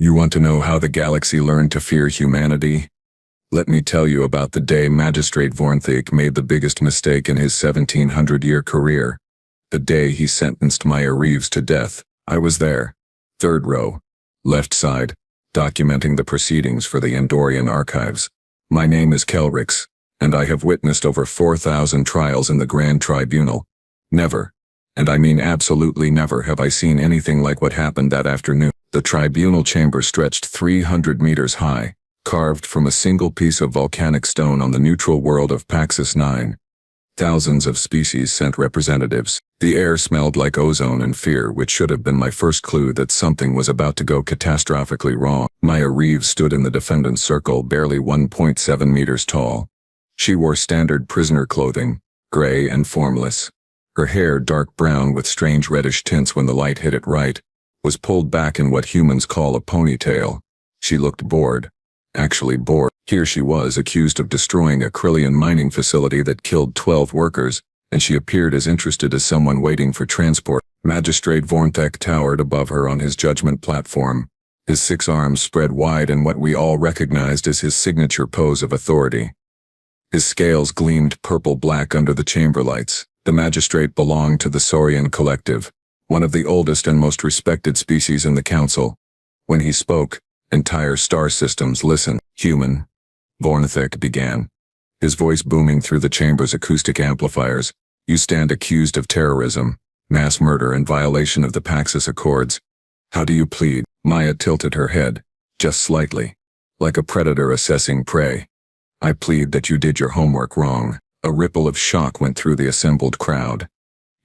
You want to know how the galaxy learned to fear humanity? Let me tell you about the day Magistrate Vornthek made the biggest mistake in his 1700-year career. The day he sentenced Maya Reeves to death. I was there. Third row. Left side. Documenting the proceedings for the Andorian archives. My name is Kelrix, and I have witnessed over 4,000 trials in the Grand Tribunal. Never, and I mean absolutely never, have I seen anything like what happened that afternoon. The tribunal chamber stretched 300 meters high, carved from a single piece of volcanic stone on the neutral world of Paxis 9. Thousands of species sent representatives. The air smelled like ozone and fear, which should have been my first clue that something was about to go catastrophically wrong. Maya Reeves stood in the defendant's circle, barely 1.7 meters tall. She wore standard prisoner clothing, gray and formless. Her hair, dark brown with strange reddish tints when the light hit it right, was pulled back in what humans call a ponytail. She looked bored. Actually bored. Here she was, accused of destroying a Krillian mining facility that killed 12 workers, and she appeared as interested as someone waiting for transport. Magistrate Vornthek towered above her on his judgment platform, his 6 arms spread wide in what we all recognized as his signature pose of authority. His scales gleamed purple-black under the chamber lights. The magistrate belonged to the Saurian Collective, one of the oldest and most respected species in the council. When he spoke, entire star systems listened. Human, Vornthek began, his voice booming through the chamber's acoustic amplifiers. You stand accused of terrorism, mass murder and violation of the Paxis Accords. How do you plead? Maya tilted her head, just slightly, like a predator assessing prey. I plead that you did your homework wrong. A ripple of shock went through the assembled crowd.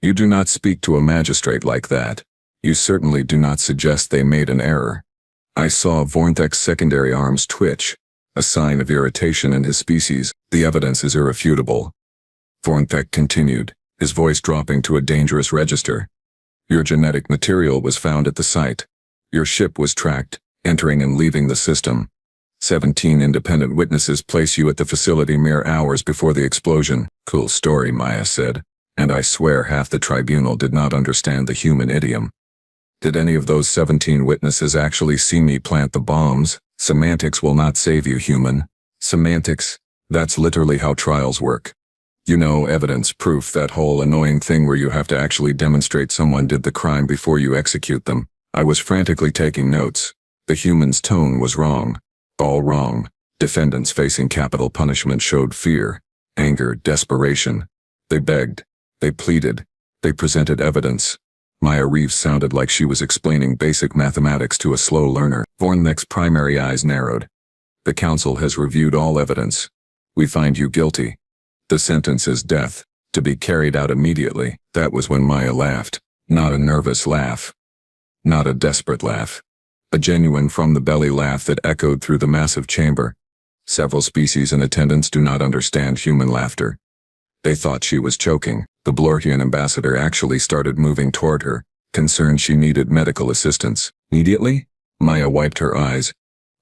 You do not speak to a magistrate like that. You certainly do not suggest they made an error. I saw Vornthek's secondary arms twitch, a sign of irritation in his species. The evidence is irrefutable. Vornthek continued, his voice dropping to a dangerous register. Your genetic material was found at the site. Your ship was tracked, entering and leaving the system. 17 independent witnesses place you at the facility mere hours before the explosion. Cool story, Maya said, and I swear half the tribunal did not understand the human idiom. Did any of those 17 witnesses actually see me plant the bombs? Semantics will not save you, human. Semantics? That's literally how trials work. You know, evidence, proof, that whole annoying thing where you have to actually demonstrate someone did the crime before you execute them. I was frantically taking notes. The human's tone was wrong. All wrong. Defendants facing capital punishment showed fear, anger, desperation. They begged. They pleaded. They presented evidence. Maya Reeves sounded like she was explaining basic mathematics to a slow learner. Vornthek's primary eyes narrowed. The council has reviewed all evidence. We find you guilty. The sentence is death, to be carried out immediately. That was when Maya laughed. Not a nervous laugh. Not a desperate laugh. A genuine from-the-belly laugh that echoed through the massive chamber. Several species in attendance do not understand human laughter. They thought she was choking. The Blorhian ambassador actually started moving toward her, concerned she needed medical assistance. Immediately? Maya wiped her eyes.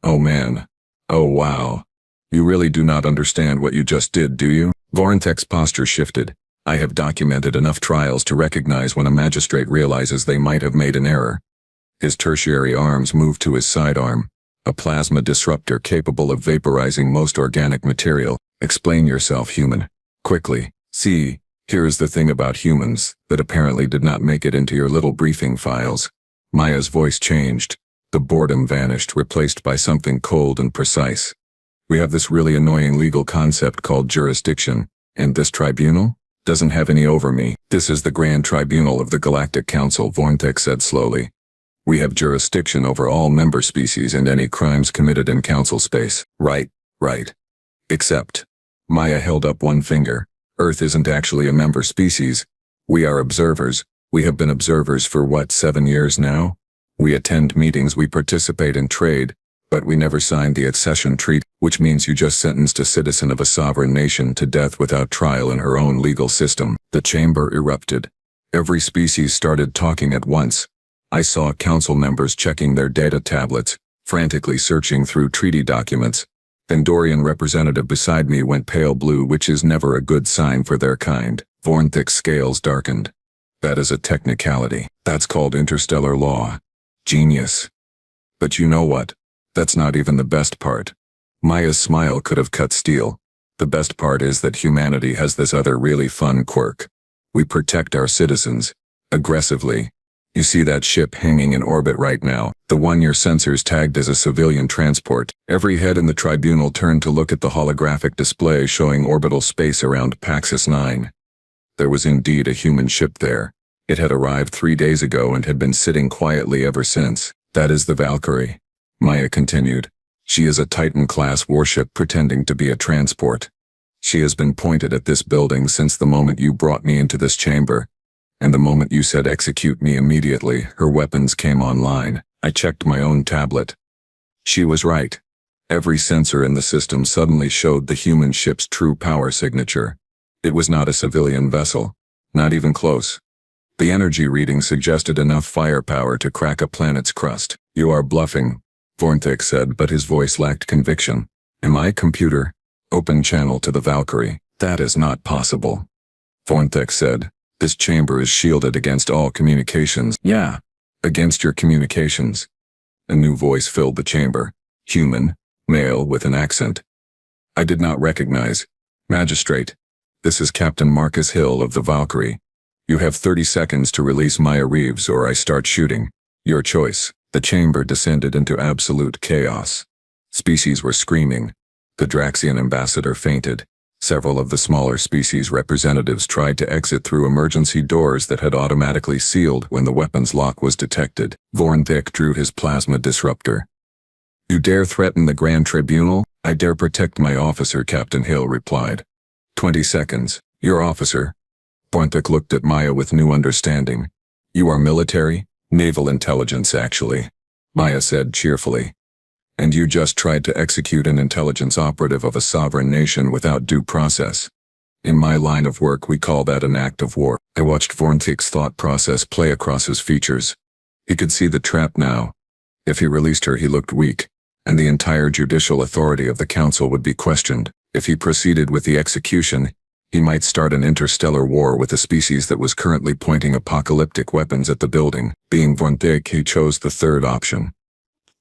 Oh man. Oh wow. You really do not understand what you just did, do you? Vornthek's posture shifted. I have documented enough trials to recognize when a magistrate realizes they might have made an error. His tertiary arms moved to his sidearm, a plasma disruptor capable of vaporizing most organic material. Explain yourself, human. Quickly. See, here is the thing about humans that apparently did not make it into your little briefing files. Maya's voice changed. The boredom vanished, replaced by something cold and precise. We have this really annoying legal concept called jurisdiction, and this tribunal doesn't have any over me. This is the Grand Tribunal of the Galactic Council, Vornthek said slowly. We have jurisdiction over all member species and any crimes committed in council space. Right. Except. Maya held up one finger. Earth isn't actually a member species. We are observers. We have been observers for what, 7 years now? We attend meetings, we participate in trade, but we never signed the accession treaty, which means you just sentenced a citizen of a sovereign nation to death without trial in her own legal system. The chamber erupted. Every species started talking at once. I saw council members checking their data tablets, frantically searching through treaty documents. Andorian representative beside me went pale blue, which is never a good sign for their kind. Vornthek's scales darkened. That is a technicality. That's called interstellar law. Genius. But you know what? That's not even the best part. Maya's smile could have cut steel. The best part is that humanity has this other really fun quirk. We protect our citizens. Aggressively. You see that ship hanging in orbit right now, the one your sensors tagged as a civilian transport. Every head in the tribunal turned to look at the holographic display showing orbital space around Paxis 9. There was indeed a human ship there. It had arrived 3 days ago and had been sitting quietly ever since. That is the Valkyrie. Maya continued. She is a Titan-class warship pretending to be a transport. She has been pointed at this building since the moment you brought me into this chamber. And the moment you said execute me immediately, her weapons came online. I checked my own tablet. She was right. Every sensor in the system suddenly showed the human ship's true power signature. It was not a civilian vessel. Not even close. The energy reading suggested enough firepower to crack a planet's crust. You are bluffing, Vornthik said, but his voice lacked conviction. Am I computer? Open channel to the Valkyrie. That is not possible. Vornthik said. This chamber is shielded against all communications. Yeah, against your communications. A new voice filled the chamber. Human, male with an accent. I did not recognize. Magistrate. This is Captain Marcus Hill of the Valkyrie. You have 30 seconds to release Maya Reeves or I start shooting. Your choice. The chamber descended into absolute chaos. Species were screaming. The Draxian ambassador fainted. Several of the smaller species representatives tried to exit through emergency doors that had automatically sealed when the weapons lock was detected. Vornthik drew his plasma disruptor. You dare threaten the Grand Tribunal? I dare protect my officer, Captain Hill replied. 20 seconds. Your officer. Vornthik looked at Maya with new understanding. You are military? Naval intelligence, actually. Maya said cheerfully. And you just tried to execute an intelligence operative of a sovereign nation without due process. In my line of work we call that an act of war. I watched Vornthik's thought process play across his features. He could see the trap now. If he released her he looked weak, and the entire judicial authority of the council would be questioned. If he proceeded with the execution, he might start an interstellar war with a species that was currently pointing apocalyptic weapons at the building. Being Vornthik, he chose the third option.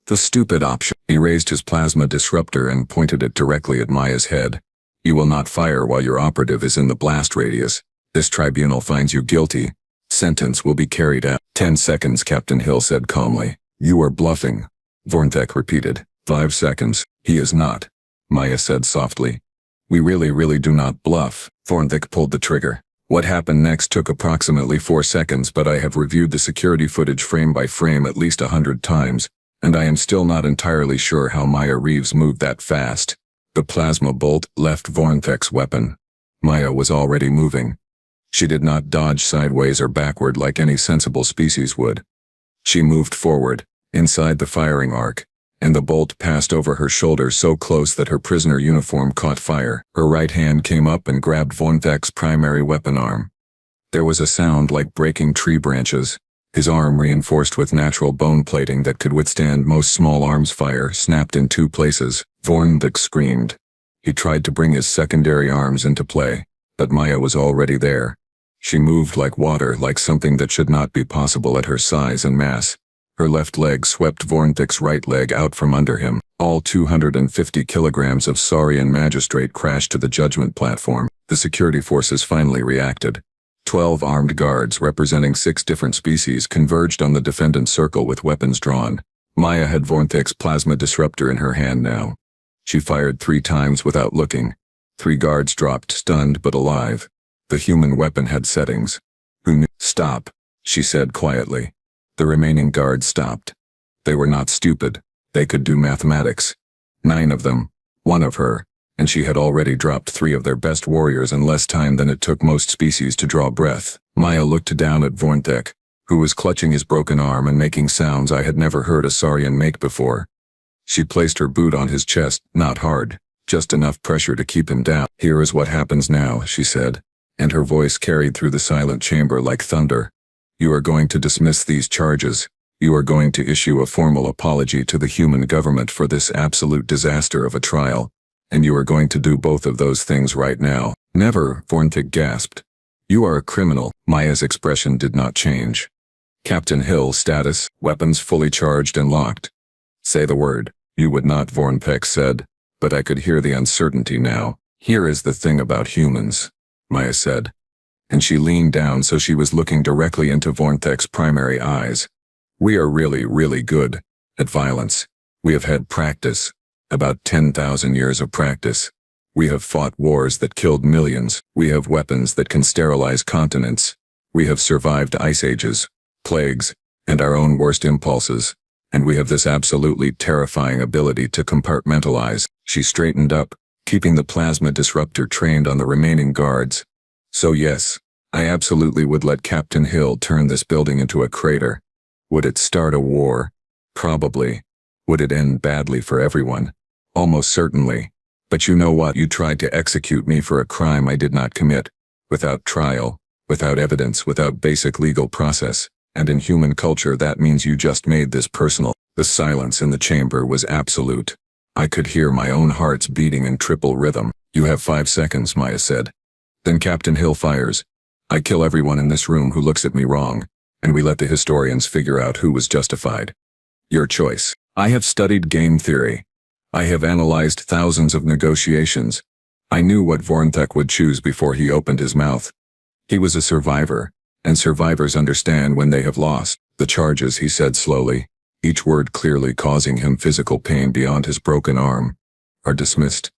The stupid option. He raised his plasma disruptor and pointed it directly at Maya's head. You will not fire while your operative is in the blast radius. This tribunal finds you guilty. Sentence will be carried out. 10 seconds, Captain Hill said calmly. You are bluffing. Vornthik repeated. 5 seconds. He is not. Maya said softly. We really do not bluff. Vornthik pulled the trigger. What happened next took approximately 4 seconds, but I have reviewed the security footage frame by frame at least 100 times. And I am still not entirely sure how Maya Reeves moved that fast. The plasma bolt left Vornthik's weapon. Maya was already moving. She did not dodge sideways or backward like any sensible species would. She moved forward, inside the firing arc, and the bolt passed over her shoulder so close that her prisoner uniform caught fire. Her right hand came up and grabbed Vornthik's primary weapon arm. There was a sound like breaking tree branches. His arm, reinforced with natural bone plating that could withstand most small arms fire, snapped in 2 places. Vornthik screamed. He tried to bring his secondary arms into play, but Maya was already there. She moved like water, like something that should not be possible at her size and mass. Her left leg swept Vornthik's right leg out from under him. All 250 kilograms of Saurian magistrate crashed to the judgment platform. The security forces finally reacted. 12 armed guards representing 6 different species converged on the defendant circle with weapons drawn. Maya had Vornthik's plasma disruptor in her hand now. She fired 3 times without looking. 3 guards dropped stunned but alive. The human weapon had settings. Who knew? Stop, she said quietly. The remaining guards stopped. They were not stupid. They could do mathematics. 9 of them. 1 of her. And she had already dropped 3 of their best warriors in less time than it took most species to draw breath. Maya looked down at Vornthik, who was clutching his broken arm and making sounds I had never heard a Saurian make before. She placed her boot on his chest, not hard, just enough pressure to keep him down. Here is what happens now, she said, and her voice carried through the silent chamber like thunder. You are going to dismiss these charges. You are going to issue a formal apology to the human government for this absolute disaster of a trial. And you are going to do both of those things right now. Never, Vornthik gasped. You are a criminal. Maya's expression did not change. Captain Hill status, weapons fully charged and locked. Say the word. You would not, Vornpek said, but I could hear the uncertainty now. Here is the thing about humans, Maya said. And she leaned down so she was looking directly into Vornpek's primary eyes. We are really, really good at violence. We have had practice. About 10,000 years of practice. We have fought wars that killed millions. We have weapons that can sterilize continents. We have survived ice ages, plagues, and our own worst impulses. And we have this absolutely terrifying ability to compartmentalize. She straightened up, keeping the plasma disruptor trained on the remaining guards. So yes, I absolutely would let Captain Hill turn this building into a crater. Would it start a war? Probably. Would it end badly for everyone? Almost certainly. But you know what? You tried to execute me for a crime I did not commit. Without trial, without evidence, without basic legal process. And in human culture that means you just made this personal. The silence in the chamber was absolute. I could hear my own heart's beating in triple rhythm. You have 5 seconds, Maya said. Then Captain Hill fires. I kill everyone in this room who looks at me wrong, and we let the historians figure out who was justified. Your choice. I have studied game theory. I have analyzed thousands of negotiations. I knew what Vornpek would choose before he opened his mouth. He was a survivor, and survivors understand when they have lost. The charges, he said slowly, each word clearly causing him physical pain beyond his broken arm, are dismissed.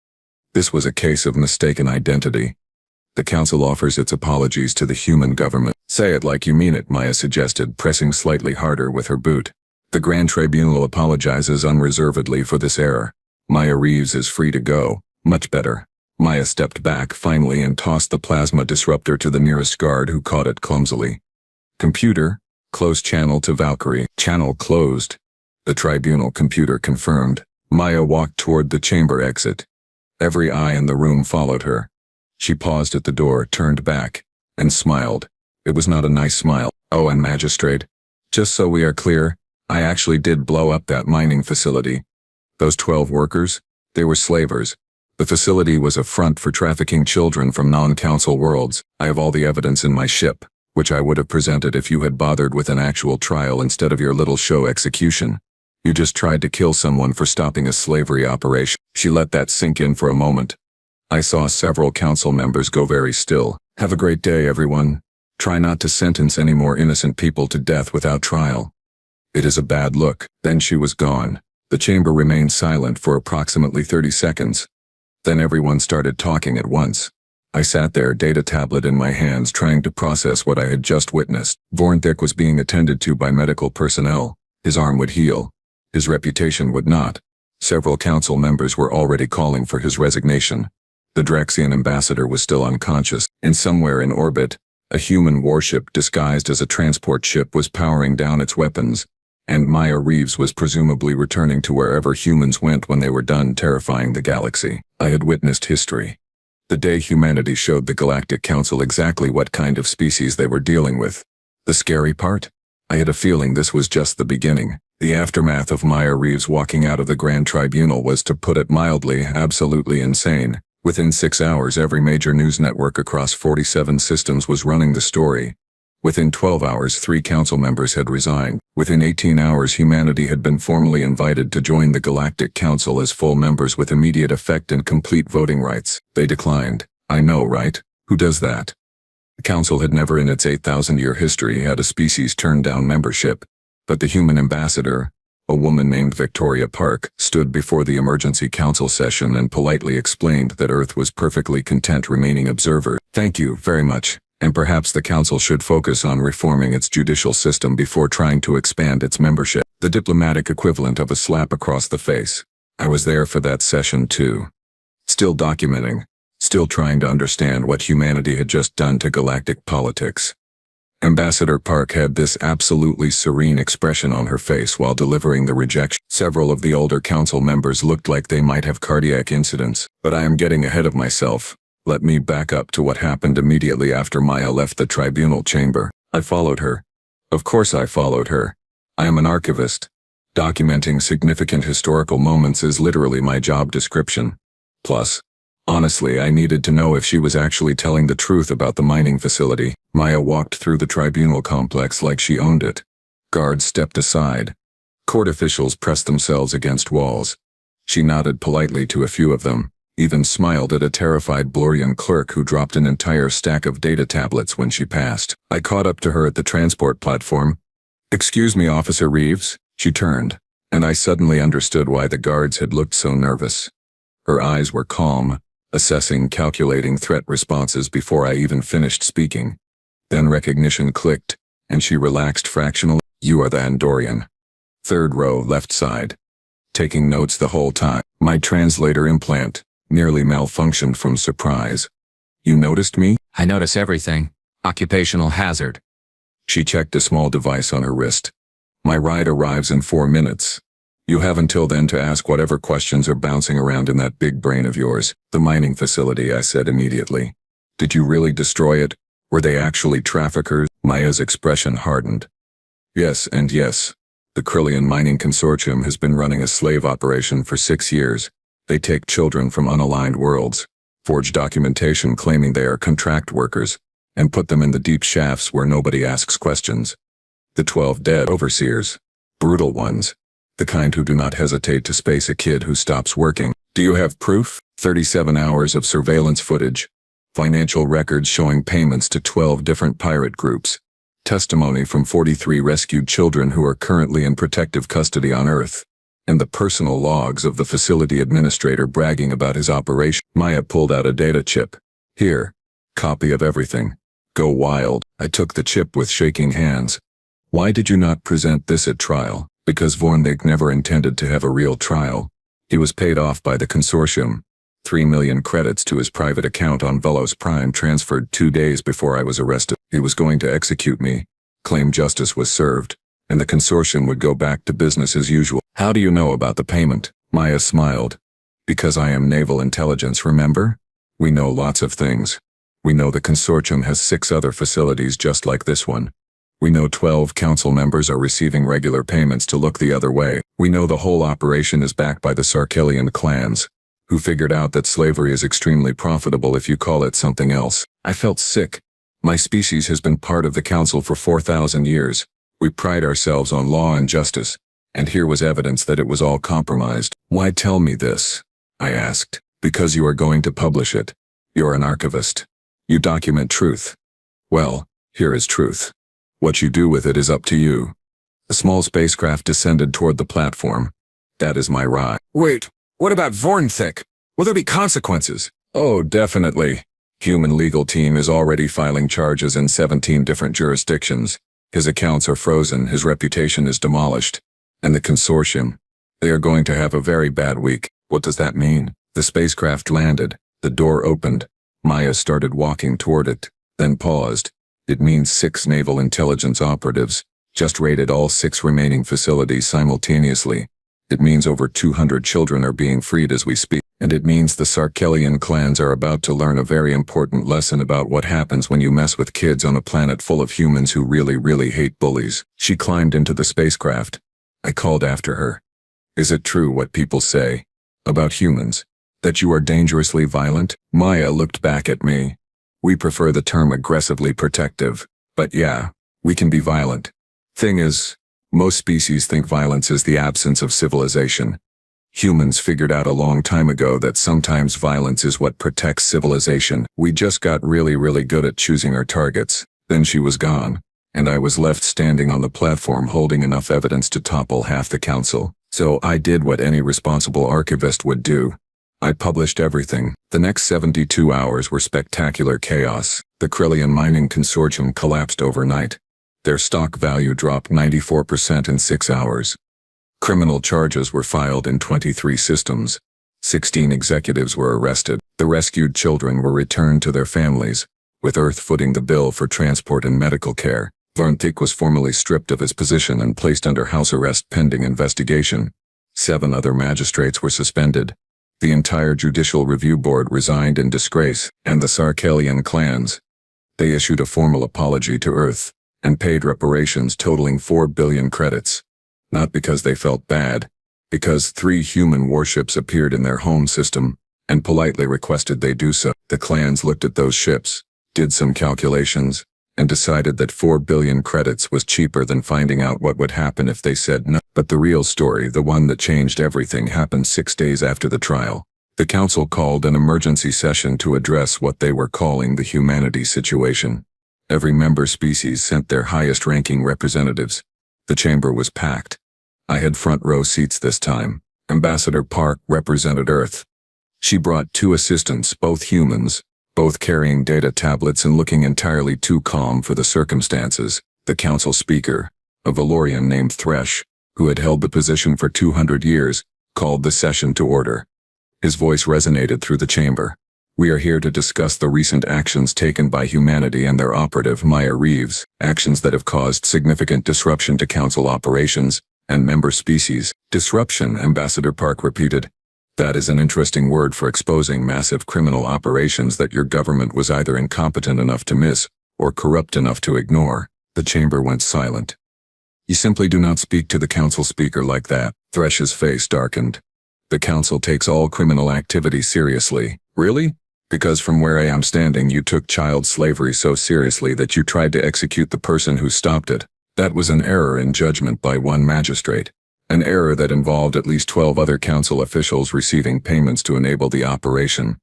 This was a case of mistaken identity. The council offers its apologies to the human government. Say it like you mean it, Maya suggested, pressing slightly harder with her boot. The Grand Tribunal apologizes unreservedly for this error. Maya Reeves is free to go. Much better. Maya stepped back finally and tossed the plasma disruptor to the nearest guard who caught it clumsily. Computer, close channel to Valkyrie. Channel closed. The tribunal computer confirmed. Maya walked toward the chamber exit. Every eye in the room followed her. She paused at the door, turned back, and smiled. It was not a nice smile. Oh, and magistrate, just so we are clear, I actually did blow up that mining facility. Those 12 workers, they were slavers. The facility was a front for trafficking children from non-council worlds. I have all the evidence in my ship, which I would have presented if you had bothered with an actual trial instead of your little show execution. You just tried to kill someone for stopping a slavery operation. She let that sink in for a moment. I saw several council members go very still. Have a great day, everyone. Try not to sentence any more innocent people to death without trial. It is a bad look. Then she was gone. The chamber remained silent for approximately 30 seconds. Then everyone started talking at once. I sat there, data tablet in my hands, trying to process what I had just witnessed. Vornpek was being attended to by medical personnel. His arm would heal. His reputation would not. Several council members were already calling for his resignation. The Drexian ambassador was still unconscious, and somewhere in orbit, a human warship disguised as a transport ship was powering down its weapons, and Maya Reeves was presumably returning to wherever humans went when they were done terrifying the galaxy. I had witnessed history. The day humanity showed the Galactic Council exactly what kind of species they were dealing with. The scary part? I had a feeling this was just the beginning. The aftermath of Maya Reeves walking out of the Grand Tribunal was, to put it mildly, absolutely insane. Within 6 hours, every major news network across 47 systems was running the story. Within 12 hours, 3 council members had resigned. Within 18 hours, humanity had been formally invited to join the Galactic Council as full members with immediate effect and complete voting rights. They declined. I know, right? Who does that? The Council had never in its 8,000-year history had a species turn down membership. But the human ambassador, a woman named Victoria Park, stood before the emergency council session and politely explained that Earth was perfectly content remaining observer. Thank you very much, and perhaps the council should focus on reforming its judicial system before trying to expand its membership. The diplomatic equivalent of a slap across the face. I was there for that session too. Still documenting, still trying to understand what humanity had just done to galactic politics. Ambassador Park had this absolutely serene expression on her face while delivering the rejection. Several of the older council members looked like they might have cardiac incidents, but I am getting ahead of myself. Let me back up to what happened immediately after Maya left the tribunal chamber. I followed her. Of course I followed her. I am an archivist. Documenting significant historical moments is literally my job description. Plus, honestly, I needed to know if she was actually telling the truth about the mining facility. Maya walked through the tribunal complex like she owned it. Guards stepped aside. Court officials pressed themselves against walls. She nodded politely to a few of them, even smiled at a terrified Blorian clerk who dropped an entire stack of data tablets when she passed. I caught up to her at the transport platform. "Excuse me, Officer Reeves." She turned, and I suddenly understood why the guards had looked so nervous. Her eyes were calm, assessing, calculating threat responses before I even finished speaking. Then recognition clicked, and she relaxed fractionally. "You are the Andorian. Third row, left side." Taking notes the whole time. My translator implant nearly malfunctioned from surprise. "You noticed me?" I notice everything. Occupational hazard. She checked a small device on her wrist. "My ride arrives in 4 minutes. You have until then to ask whatever questions are bouncing around in that big brain of yours." "The mining facility," I said immediately. "Did you really destroy it? Were they actually traffickers?" Maya's expression hardened. "Yes and yes. The Krillian Mining Consortium has been running a slave operation for 6 years. They take children from unaligned worlds, forge documentation claiming they are contract workers, and put them in the deep shafts where nobody asks questions. The 12 dead overseers. Brutal ones. The kind who do not hesitate to space a kid who stops working. Do you have proof?" 37 hours of surveillance footage. Financial records showing payments to 12 different pirate groups. Testimony from 43 rescued children who are currently in protective custody on Earth. And the personal logs of the facility administrator bragging about his operation. Maya pulled out a data chip. "Here. Copy of everything. Go wild." I took the chip with shaking hands. "Why did you not present this at trial?" "Because Vornthik never intended to have a real trial. He was paid off by the Consortium. 3 million credits to his private account on Velos Prime transferred 2 days before I was arrested. He was going to execute me, claim justice was served, and the Consortium would go back to business as usual." "How do you know about the payment?" Maya smiled. "Because I am naval intelligence, remember? We know lots of things. We know the Consortium has 6 other facilities just like this one. We know 12 council members are receiving regular payments to look the other way. We know the whole operation is backed by the Sarkellian clans, who figured out that slavery is extremely profitable if you call it something else." I felt sick. My species has been part of the council for 4,000 years. We pride ourselves on law and justice, and here was evidence that it was all compromised. "Why tell me this?" I asked. "Because you are going to publish it. You're an archivist. You document truth. Well, here is truth. What you do with it is up to you." A small spacecraft descended toward the platform. "That is my ride." Wait, what about Vornthik? Will there be consequences? "Oh, definitely. Human legal team is already filing charges in 17 different jurisdictions. His accounts are frozen, his reputation is demolished. And the Consortium, they are going to have a very bad week." "What does that mean?" The spacecraft landed. The door opened. Maya started walking toward it, then paused. "It means 6 naval intelligence operatives just raided all 6 remaining facilities simultaneously. It means over 200 children are being freed as we speak. And it means the Sarkellian clans are about to learn a very important lesson about what happens when you mess with kids on a planet full of humans who really hate bullies." She climbed into the spacecraft. I called after her. "Is it true what people say about humans? That you are dangerously violent?" Maya looked back at me. "We prefer the term aggressively protective, but yeah, we can be violent. Thing is, most species think violence is the absence of civilization. Humans figured out a long time ago that sometimes violence is what protects civilization. We just got really good at choosing our targets." Then she was gone, and I was left standing on the platform holding enough evidence to topple half the council. So I did what any responsible archivist would do. I published everything. The next 72 hours were spectacular chaos. The Krillian Mining Consortium collapsed overnight. Their stock value dropped 94% in 6 hours. Criminal charges were filed in 23 systems. 16 executives were arrested. The rescued children were returned to their families, with Earth footing the bill for transport and medical care. Vornthik was formally stripped of his position and placed under house arrest pending investigation. 7 other magistrates were suspended. The entire Judicial Review Board resigned in disgrace, and the Sarkellian clans. They issued a formal apology to Earth, and paid reparations totaling 4 billion credits. Not because they felt bad, because 3 human warships appeared in their home system, and politely requested they do so. The clans looked at those ships, did some calculations, and decided that 4 billion credits was cheaper than finding out what would happen if they said no. But the real story, the one that changed everything, happened 6 days after the trial. The council called an emergency session to address what they were calling the humanity situation. Every member species sent their highest-ranking representatives. The chamber was packed. I had front-row seats this time. Ambassador Park represented Earth. She brought 2 assistants, both humans, both carrying data tablets and looking entirely too calm for the circumstances. The council speaker, a Valorian named Thresh, who had held the position for 200 years, called the session to order. His voice resonated through the chamber. We are here to discuss the recent actions taken by humanity and their operative, Maya Reeves, actions that have caused significant disruption to council operations and member species. Disruption, Ambassador Park repeated. That is an interesting word for exposing massive criminal operations that your government was either incompetent enough to miss or corrupt enough to ignore. The chamber went silent. You simply do not speak to the council speaker like that. Thresh's face darkened. The council takes all criminal activity seriously. Really? Because from where I am standing, you took child slavery so seriously that you tried to execute the person who stopped it. That was an error in judgment by one magistrate. An error that involved at least 12 other council officials receiving payments to enable the operation.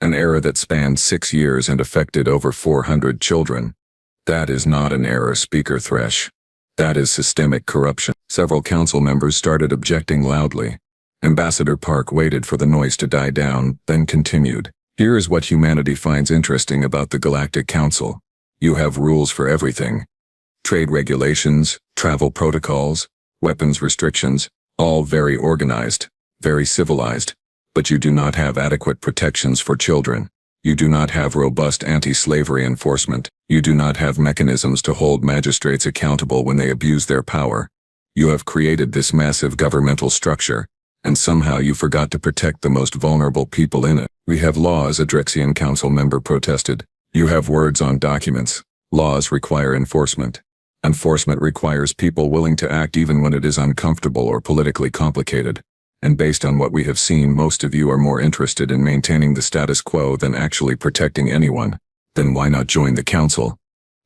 An error that spanned 6 years and affected over 400 children. That is not an error, Speaker Thresh. That is systemic corruption. Several council members started objecting loudly. Ambassador Park waited for the noise to die down, then continued. Here is what humanity finds interesting about the Galactic Council. You have rules for everything. Trade regulations, travel protocols, weapons restrictions, all very organized, very civilized. But you do not have adequate protections for children. You do not have robust anti-slavery enforcement. You do not have mechanisms to hold magistrates accountable when they abuse their power. You have created this massive governmental structure, and somehow you forgot to protect the most vulnerable people in it. We have laws, a Drexian council member protested. You have words on documents. Laws require enforcement. Enforcement requires people willing to act even when it is uncomfortable or politically complicated. And based on what we have seen, most of you are more interested in maintaining the status quo than actually protecting anyone. Then why not join the council?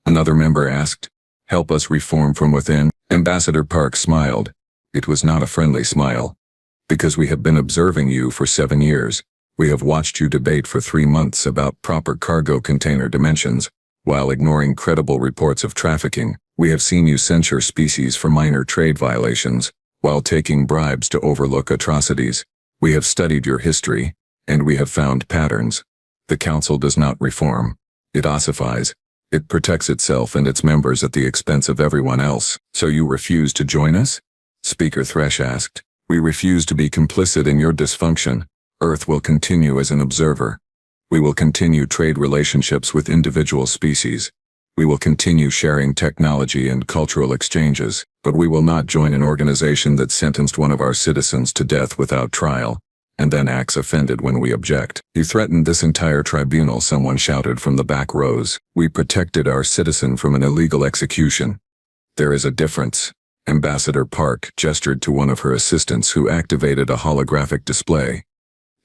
Another member asked. Help us reform from within. Ambassador Park smiled. It was not a friendly smile. Because we have been observing you for 7 years. We have watched you debate for 3 months about proper cargo container dimensions, while ignoring credible reports of trafficking. We have seen you censure species for minor trade violations, while taking bribes to overlook atrocities. We have studied your history, and we have found patterns. The council does not reform. It ossifies. It protects itself and its members at the expense of everyone else. So you refuse to join us? Speaker Thresh asked. We refuse to be complicit in your dysfunction. Earth will continue as an observer. We will continue trade relationships with individual species. We will continue sharing technology and cultural exchanges, but we will not join an organization that sentenced one of our citizens to death without trial, and then acts offended when we object. You threatened this entire tribunal, someone shouted from the back rows. We protected our citizen from an illegal execution. There is a difference. Ambassador Park gestured to one of her assistants who activated a holographic display.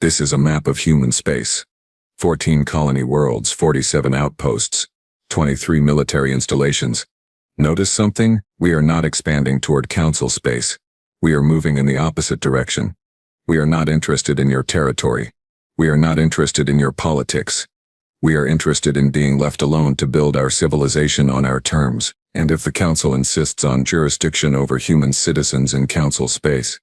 This is a map of human space. 14 colony worlds, 47 outposts, 23 military installations. Notice something? We are not expanding toward council space. We are moving in the opposite direction. We are not interested in your territory. We are not interested in your politics. We are interested in being left alone to build our civilization on our terms. And if the council insists on jurisdiction over human citizens in council space,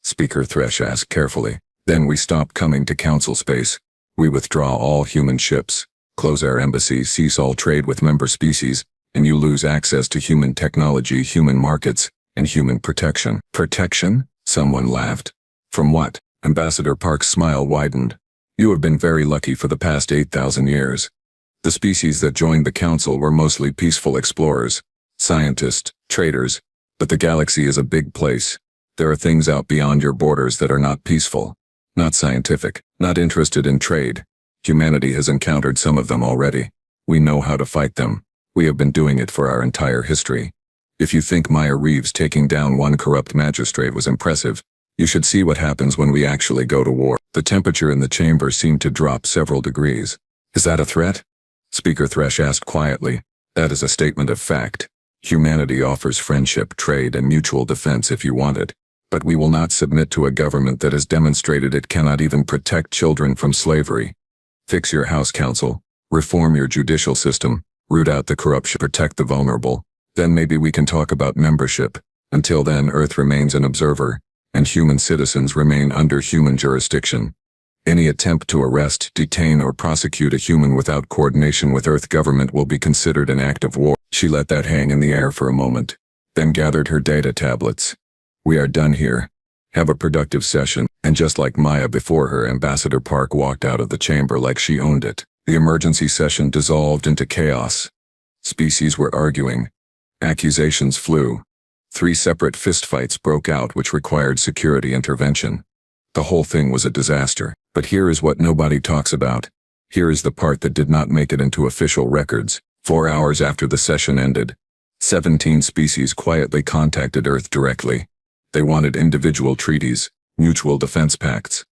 Speaker Thresh asked carefully, then we stop coming to council space. We withdraw all human ships, close our embassies, cease all trade with member species, and you lose access to human technology, human markets, and human protection. Protection? Someone laughed. From what? Ambassador Park's smile widened. You have been very lucky for the past 8,000 years. The species that joined the council were mostly peaceful explorers, scientists, traders, but the galaxy is a big place. There are things out beyond your borders that are not peaceful, not scientific, not interested in trade. Humanity has encountered some of them already. We know how to fight them. We have been doing it for our entire history. If you think Maya Reeves taking down one corrupt magistrate was impressive, you should see what happens when we actually go to war. The temperature in the chamber seemed to drop several degrees. Is that a threat? Speaker Thresh asked quietly. That is a statement of fact. Humanity offers friendship, trade, and mutual defense if you want it. But we will not submit to a government that has demonstrated it cannot even protect children from slavery. Fix your House Council, reform your judicial system, root out the corruption, protect the vulnerable. Then maybe we can talk about membership. Until then, Earth remains an observer, and human citizens remain under human jurisdiction. Any attempt to arrest, detain, or prosecute a human without coordination with Earth government will be considered an act of war. She let that hang in the air for a moment, then gathered her data tablets. We are done here. Have a productive session. And just like Maya before her, Ambassador Park walked out of the chamber like she owned it. The emergency session dissolved into chaos. Species were arguing. Accusations flew. 3 separate fistfights broke out which required security intervention. The whole thing was a disaster. But here is what nobody talks about. Here is the part that did not make it into official records. 4 hours after the session ended, 17 species quietly contacted Earth directly. They wanted individual treaties, mutual defense pacts,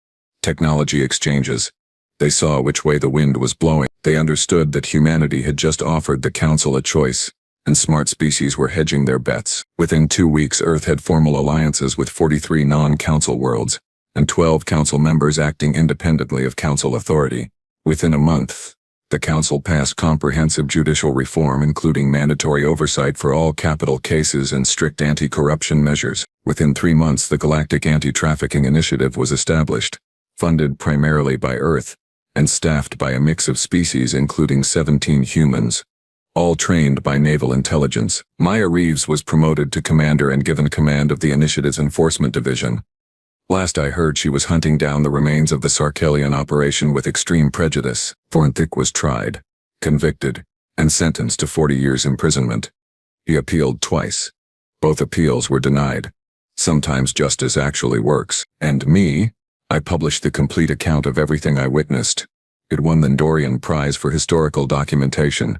technology exchanges. They saw which way the wind was blowing. They understood that humanity had just offered the Council a choice, and smart species were hedging their bets. Within 2 weeks, Earth had formal alliances with 43 non-Council worlds, and 12 Council members acting independently of Council authority. Within a month, the Council passed comprehensive judicial reform including mandatory oversight for all capital cases and strict anti-corruption measures. Within 3 months, the Galactic Anti-Trafficking Initiative was established, funded primarily by Earth, and staffed by a mix of species including 17 humans, all trained by naval intelligence. Maya Reeves was promoted to commander and given command of the initiative's enforcement division. Last I heard, she was hunting down the remains of the Sarkellian operation with extreme prejudice. Vornthick was tried, convicted, and sentenced to 40 years imprisonment. He appealed twice. Both appeals were denied. Sometimes justice actually works. And me? I published the complete account of everything I witnessed. It won the Dorian Prize for Historical Documentation.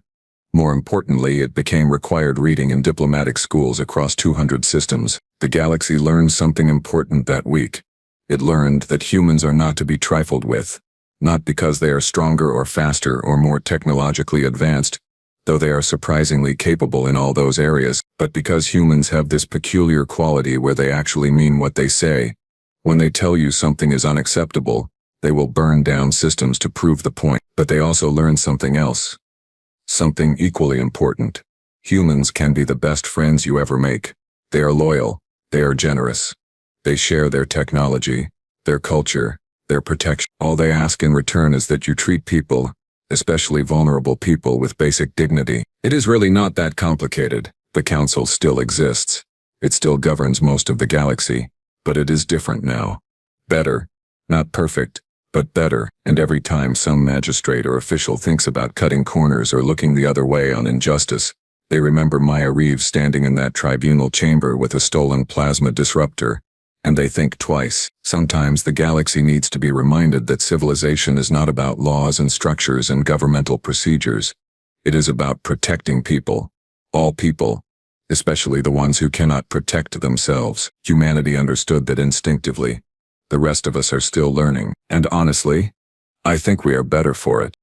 More importantly, it became required reading in diplomatic schools across 200 systems. The galaxy learned something important that week. It learned that humans are not to be trifled with, not because they are stronger or faster or more technologically advanced, though they are surprisingly capable in all those areas, but because humans have this peculiar quality where they actually mean what they say. When they tell you something is unacceptable, they will burn down systems to prove the point. But they also learn something else. Something equally important. Humans can be the best friends you ever make. They are loyal. They are generous. They share their technology, their culture, their protection. All they ask in return is that you treat people, especially vulnerable people, with basic dignity. It is really not that complicated. The Council still exists. It still governs most of the galaxy. But it is different now. Better. Not perfect, but better. And every time some magistrate or official thinks about cutting corners or looking the other way on injustice, they remember Maya Reeves standing in that tribunal chamber with a stolen plasma disruptor, and they think twice. Sometimes the galaxy needs to be reminded that civilization is not about laws and structures and governmental procedures. It is about protecting people. All people. Especially the ones who cannot protect themselves. Humanity understood that instinctively. The rest of us are still learning, and honestly, I think we are better for it.